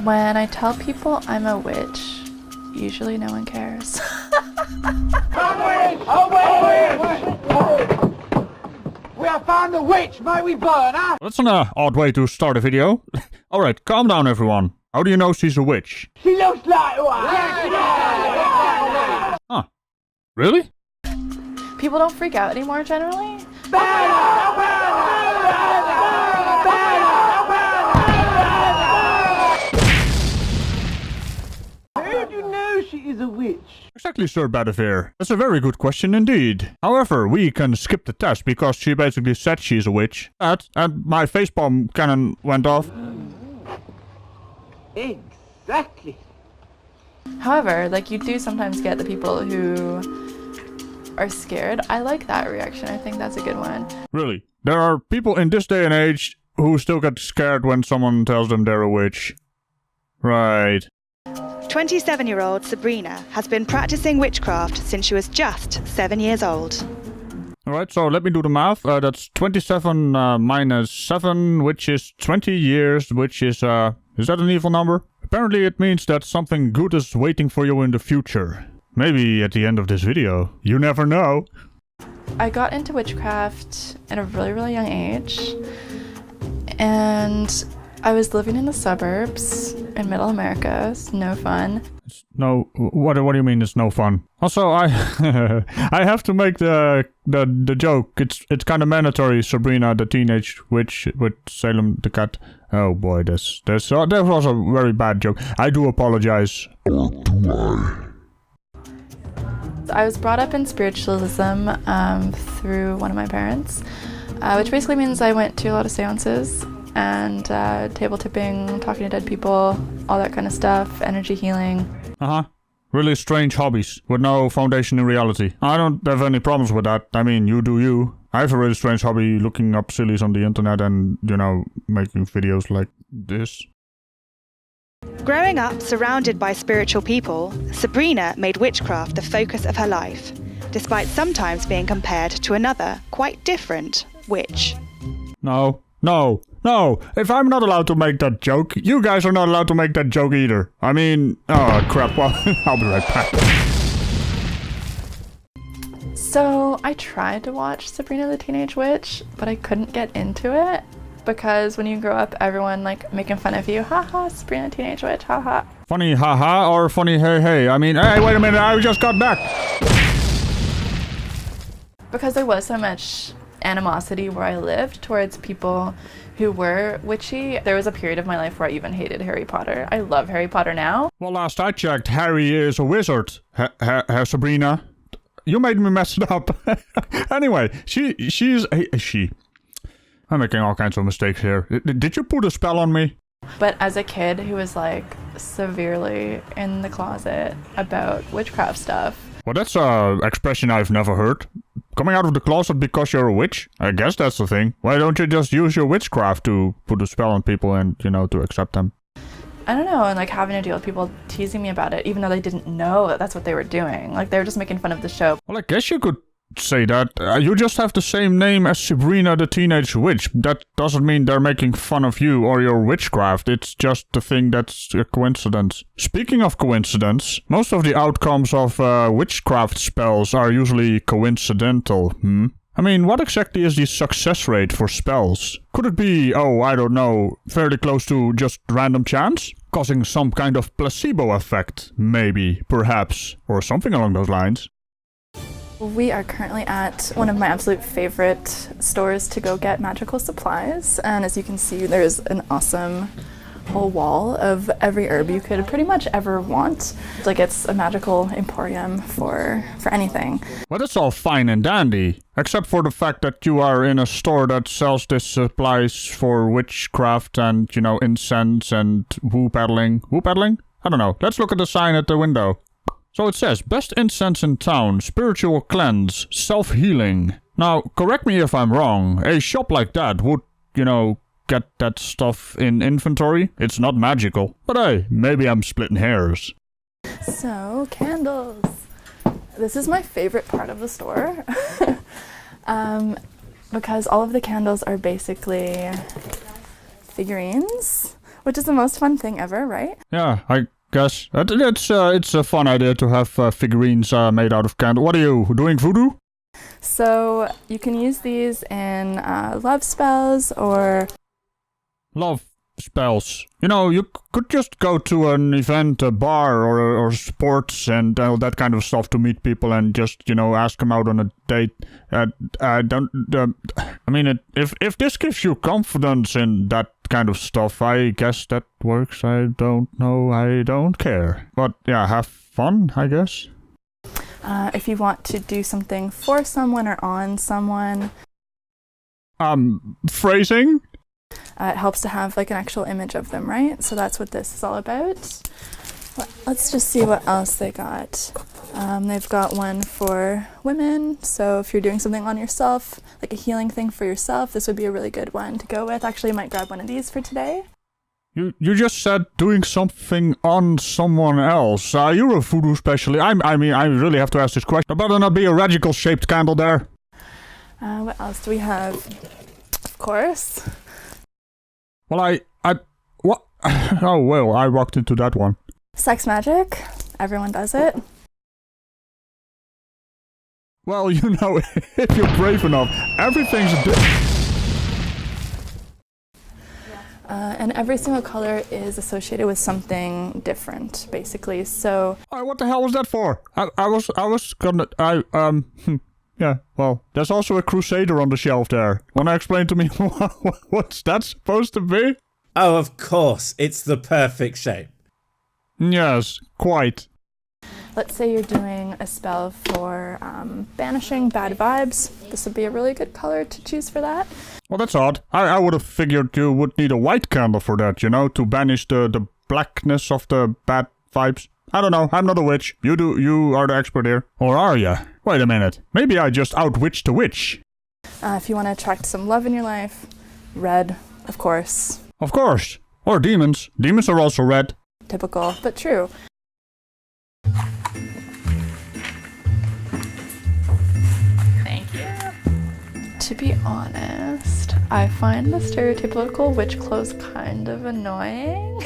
When I tell people I'm a witch, usually no one cares. We have found the witch, may we burn her? That's an odd way to start a video. Alright, calm down everyone. How do you know she's a witch? She looks like one. Huh. Really? People don't freak out anymore generally. How do you know she is a witch? Exactly, Sir Bedivere. That's a very good question indeed. However, we can skip the test because she basically said she's a witch. And my facepalm cannon went off. Exactly. However, like, you do sometimes get the people who are scared. I like that reaction. I think that's a good one. Really? There are people in this day and age who still get scared when someone tells them they're a witch. Right. 27-year-old Sabrina has been practicing witchcraft since she was just 7 years old. Alright, so let me do the math. That's 27 minus 7, which is 20 years, which is that an evil number? Apparently it means that something good is waiting for you in the future. Maybe at the end of this video. You never know. I got into witchcraft at a really, really young age. And I was living in the suburbs in middle America. It's no fun. No, what do you mean it's no fun? Also, I I have to make the joke. It's kind of mandatory. Sabrina the Teenage Witch with Salem the Cat. Oh boy, that was a very bad joke. I do apologize. Or do I? I was brought up in spiritualism through one of my parents, which basically means I went to a lot of seances and table tipping, talking to dead people, all that kind of stuff, energy healing. Really strange hobbies with no foundation in reality. I don't have any problems with that. I mean, you do you. I have a really strange hobby looking up sillies on the internet and, you know, making videos like this. Growing up surrounded by spiritual people, Sabrina made witchcraft the focus of her life, despite sometimes being compared to another, quite different, witch. No. If I'm not allowed to make that joke, you guys are not allowed to make that joke either. I mean, oh crap, well, I'll be right back. So I tried to watch Sabrina the Teenage Witch, but I couldn't get into it because when you grow up, everyone like making fun of you. Haha, Sabrina the Teenage Witch, haha. Funny haha or funny hey hey? I mean, hey, wait a minute, I just got back. Because there was so much animosity where I lived towards people who were witchy. There was a period of my life where I even hated Harry Potter. I love Harry Potter now. Well, last I checked, Harry is a wizard. Sabrina, you made me mess it up. Anyway, she's I'm making all kinds of mistakes here. Did you put a spell on me? But as a kid who was like severely in the closet about witchcraft stuff. Well, that's an expression I've never heard. Coming out of the closet because you're a witch? I guess that's the thing. Why don't you just use your witchcraft to put a spell on people and, you know, to accept them? I don't know, and like having to deal with people teasing me about it, even though they didn't know that that's what they were doing. Like, they were just making fun of the show. Well, I guess you could say that. You just have the same name as Sabrina the Teenage Witch. That doesn't mean they're making fun of you or your witchcraft. It's just the thing that's a coincidence. Speaking of coincidence, most of the outcomes of witchcraft spells are usually coincidental. I mean, what exactly is the success rate for spells? Could it be, oh, I don't know, fairly close to just random chance? Causing some kind of placebo effect, maybe, perhaps, or something along those lines. We are currently at one of my absolute favorite stores to go get magical supplies, and as you can see, there's an awesome whole wall of every herb you could pretty much ever want. Like, it's a magical emporium for anything. Well, that's all fine and dandy, except for the fact that you are in a store that sells these supplies for witchcraft and, you know, incense and woo peddling. Woo peddling? I don't know. Let's look at the sign at the window. So it says, best incense in town, spiritual cleanse, self-healing. Now, correct me if I'm wrong, a shop like that would, you know, get that stuff in inventory. It's not magical. But hey, maybe I'm splitting hairs. So, candles. This is my favorite part of the store. Because all of the candles are basically figurines, Which is the most fun thing ever, right? Yeah, I guess. It's a fun idea to have figurines made out of candle. What are you, doing voodoo? So you can use these in love spells or... Love spells. You know, you could just go to an event, a bar, or sports and that kind of stuff to meet people and just, you know, ask them out on a date. I mean, if this gives you confidence in that kind of stuff, I guess that works. I don't know. I don't care. But yeah, have fun, I guess. If you want to do something for someone or on someone. Phrasing? It helps to have like an actual image of them, right? So that's what this is all about. Let's just see what else they got. They've got one for women, so if you're doing something on yourself, like a healing thing for yourself, this would be a really good one to go with. Actually, I might grab one of these for today. You just said doing something on someone else. You're a voodoo specialist. I mean, I really have to ask this question. There better not be a Ragical shaped candle there. What else do we have? Of course. Well, what? Oh, well, I walked into that one. Sex magic. Everyone does it. Well, you know, if you're brave enough, everything's and every single color is associated with something different, basically. So. What the hell was that for? I was gonna. Yeah, well, there's also a Crusader on the shelf there. Wanna explain to me what's that supposed to be? Oh, of course. It's the perfect shape. Yes, quite. Let's say you're doing a spell for banishing bad vibes. This would be a really good color to choose for that. Well, that's odd. I would have figured you would need a white candle for that, you know, to banish the blackness of the bad vibes. I don't know, I'm not a witch. You are the expert here. Or are ya? Wait a minute. Maybe I just outwitched a witch. If you want to attract some love in your life, red, of course. Of course. Or demons. Demons are also red. Typical, but true. Thank you. To be honest, I find the stereotypical witch clothes kind of annoying.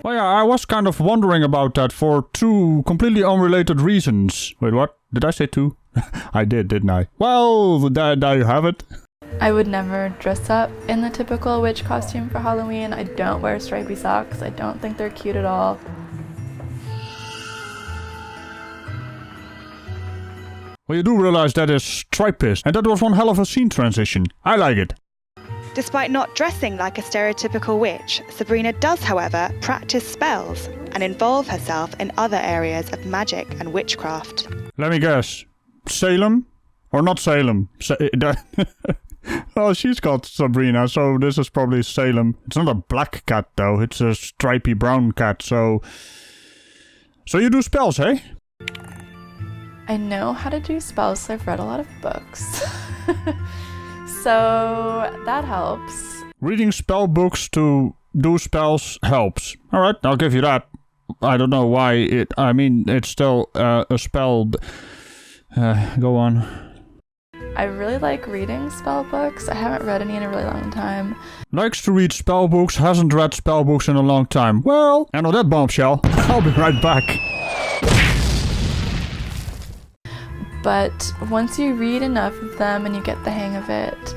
Well, yeah, I was kind of wondering about that for two completely unrelated reasons. Wait, what? Did I say two? I did, didn't I? Well, there you have it. I would never dress up in the typical witch costume for Halloween. I don't wear stripy socks. I don't think they're cute at all. Well, you do realize that is stripist, and that was one hell of a scene transition. I like it. Despite not dressing like a stereotypical witch, Sabrina does, however, practice spells and involve herself in other areas of magic and witchcraft. Let me guess. Salem? Or not Salem? Oh, she's called Sabrina, so this is probably Salem. It's not a black cat, though. It's a stripy brown cat, so... So you do spells, eh? I know how to do spells, so I've read a lot of books. So that helps. Reading spell books to do spells helps. Alright, I'll give you that. I don't know why it's still a spell. Go on. I really like reading spell books. I haven't read any in a really long time. Likes to read spell books, hasn't read spell books in a long time. Well, and on that bombshell, I'll be right back. But once you read enough of them and you get the hang of it,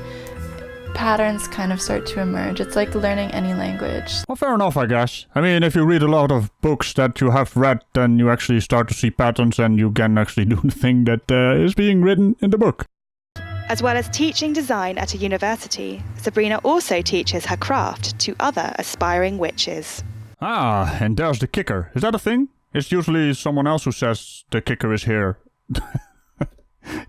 patterns kind of start to emerge. It's like learning any language. Well, fair enough, I guess. I mean, if you read a lot of books that you have read, then you actually start to see patterns and you can actually do the thing that is being written in the book. As well as teaching design at a university, Sabrina also teaches her craft to other aspiring witches. Ah, and there's the kicker. Is that a thing? It's usually someone else who says the kicker is here.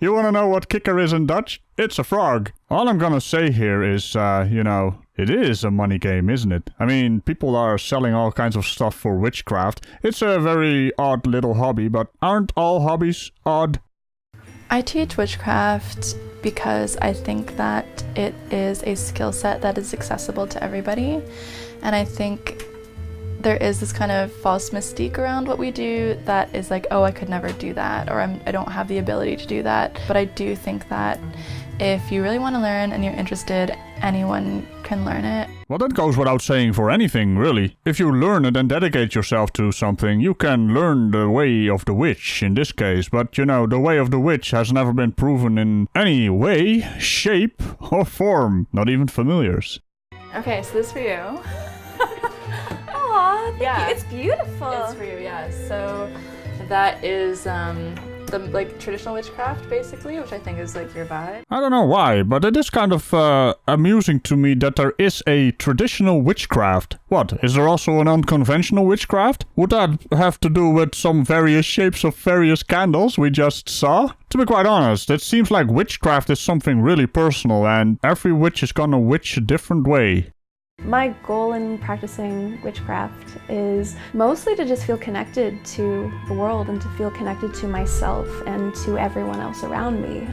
You wanna know what kicker is in Dutch? It's a frog. All I'm gonna say here is, it is a money game, isn't it? I mean, people are selling all kinds of stuff for witchcraft. It's a very odd little hobby, but aren't all hobbies odd? I teach witchcraft because I think that it is a skill set that is accessible to everybody. And I think there is this kind of false mystique around what we do that is like, oh, I could never do that, or I don't have the ability to do that. But I do think that if you really want to learn and you're interested anyone can learn it. Well, that goes without saying for anything, really. If you learn it and dedicate yourself to something, you can learn the way of the witch in this case. But, you know, the way of the witch has never been proven in any way, shape, or form. Not even familiars. Okay, so this is for you. Aw, thank Yeah. you. It's beautiful. It's for you, yeah. So that is the like traditional witchcraft, basically, which I think is like your vibe. I don't know why, but it is kind of amusing to me that there is a traditional witchcraft. What, is there also an unconventional witchcraft? Would that have to do with some various shapes of various candles we just saw? To be quite honest, it seems like witchcraft is something really personal, and every witch is gonna witch a different way. My goal in practicing witchcraft is mostly to just feel connected to the world and to feel connected to myself and to everyone else around me.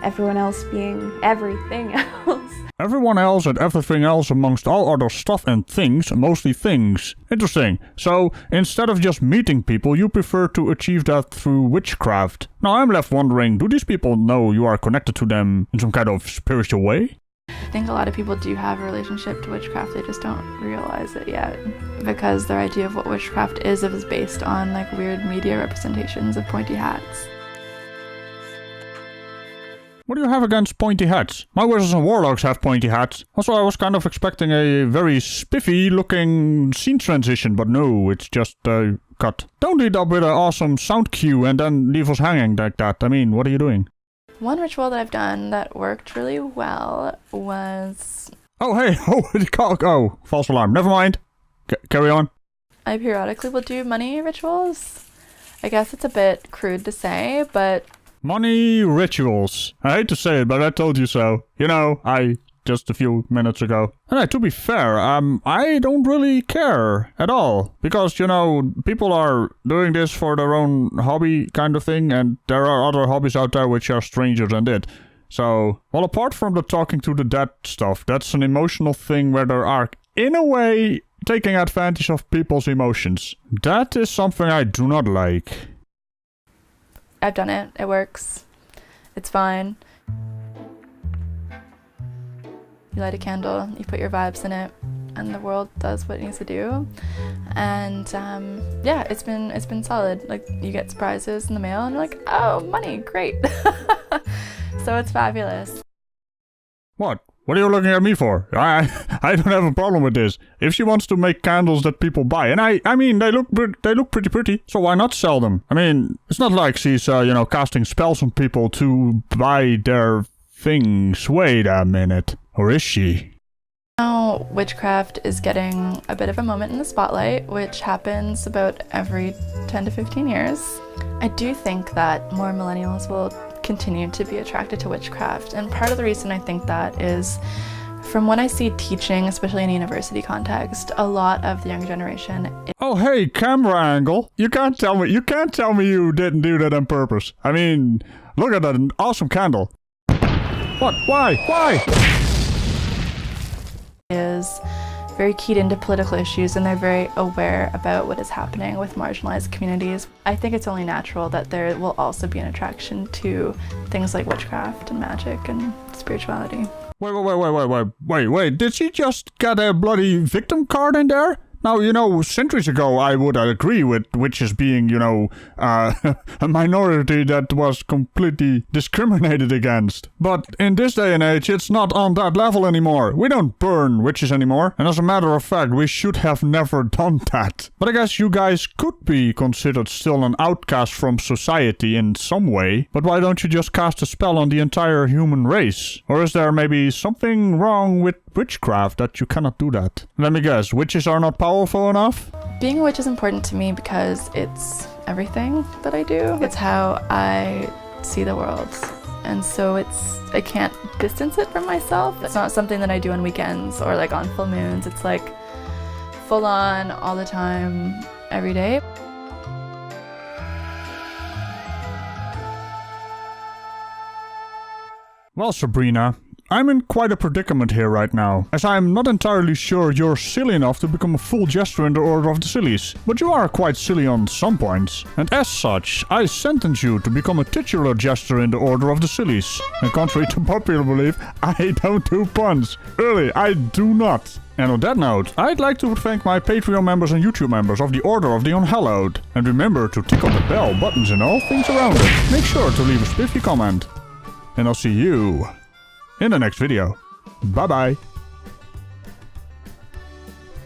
Everyone else being everything else. Everyone else and everything else amongst all other stuff and things, mostly things. Interesting. So, instead of just meeting people, you prefer to achieve that through witchcraft. Now I'm left wondering, do these people know you are connected to them in some kind of spiritual way? I think a lot of people do have a relationship to witchcraft, they just don't realize it yet. Because their idea of what witchcraft is based on like weird media representations of pointy hats. What do you have against pointy hats? My wizards and warlocks have pointy hats. Also, I was kind of expecting a very spiffy looking scene transition, but no, it's just cut. Don't lead up with an awesome sound cue and then leave us hanging like that. I mean, what are you doing? One ritual that I've done that worked really well was... Oh, hey! Oh, false alarm. Never mind. Carry on. I periodically will do money rituals. I guess it's a bit crude to say, but... Money rituals. I hate to say it, but I told you so. You know, just a few minutes ago. And to be fair, I don't really care at all. Because, you know, people are doing this for their own hobby kind of thing, and there are other hobbies out there which are stranger than it. So, well, apart from the talking to the dead stuff, that's an emotional thing where there are, in a way, taking advantage of people's emotions. That is something I do not like. I've done it. It works. It's fine. You light a candle, you put your vibes in it, and the world does what it needs to do. And yeah, it's been solid. Like, you get surprises in the mail, and you're like, oh, money, great. So it's fabulous. What? What are you looking at me for? I don't have a problem with this. If she wants to make candles that people buy, and I mean, they look pretty, so why not sell them? I mean, it's not like she's, you know, casting spells on people to buy their things. Wait a minute. Or is she? Now, witchcraft is getting a bit of a moment in the spotlight, which happens about every 10 to 15 years. I do think that more millennials will continue to be attracted to witchcraft, and part of the reason I think that is from what I see teaching, especially in a university context, a lot of the younger generation. Oh, hey, camera angle. You can't tell me you didn't do that on purpose. I mean, look at that awesome candle. What? Why? Is very keyed into political issues, and they're very aware about what is happening with marginalized communities. I think it's only natural that there will also be an attraction to things like witchcraft and magic and spirituality. Wait, did she just get a bloody victim card in there? Now, you know, centuries ago I would agree with witches being, you know, a minority that was completely discriminated against. But in this day and age, it's not on that level anymore. We don't burn witches anymore. And as a matter of fact, we should have never done that. But I guess you guys could be considered still an outcast from society in some way. But why don't you just cast a spell on the entire human race? Or is there maybe something wrong with witchcraft that you cannot do that? Let me guess, witches are not powerful enough? Being a witch is important to me because it's everything that I do. It's how I see the world. And so I can't distance it from myself. It's not something that I do on weekends or like on full moons. It's like full on all the time, every day. Well, Sabrina, I'm in quite a predicament here right now, as I'm not entirely sure you're silly enough to become a full jester in the Order of the Sillies, but you are quite silly on some points, and as such, I sentence you to become a titular jester in the Order of the Sillies. And contrary to popular belief, I don't do puns. Really, I do not. And on that note, I'd like to thank my Patreon members and YouTube members of the Order of the Unhallowed. And remember to tick on the bell, buttons and all things around it. Make sure to leave a spiffy comment. And I'll see you in the next video. Bye bye.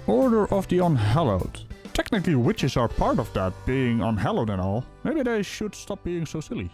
Order of the Unhallowed. Technically witches are part of that, being unhallowed and all. Maybe they should stop being so silly.